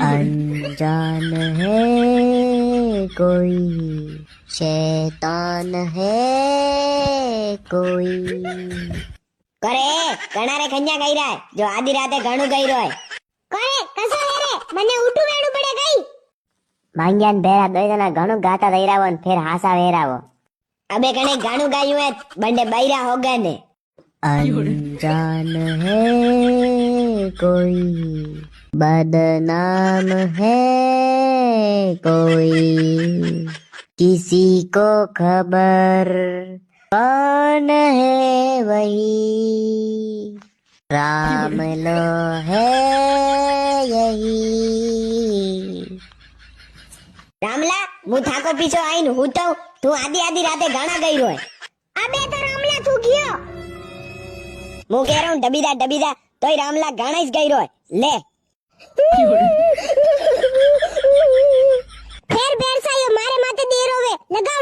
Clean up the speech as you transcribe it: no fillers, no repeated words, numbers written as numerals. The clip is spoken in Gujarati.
अनजान है कोई, शैतान है कोई। કરે ઘણા રે ખંજા ગઈ રહ્યા જો આધી રાતે ઘણું ગઈ રહ્યો કરે કસો રે મને ઉઠું વેણું પડે ગઈ માંગ્યાન ભેરા દોય જણા ઘણું ગાતા દઈરાવો ને ફેર હાસા વેરાવો। અબે કણે ઘણું ગાયું હે બંડે બૈરા હોગે ને अनजान है कोई, बदनाम है कोई, किसी को खबर कौन है वही, राम लो है यही। રામલા હું થાકો પીછો આઈને હું તો તું આધી રાતે ઘણા ગઈ રહ્યો અબે તો રામલા તું ગયો હું કહે રહું ડબીદા તોય રામલા ઘણા જ ગઈ રહ્યો લે ફેર બેરસાયો મારે માથે દેરો વે લગાવ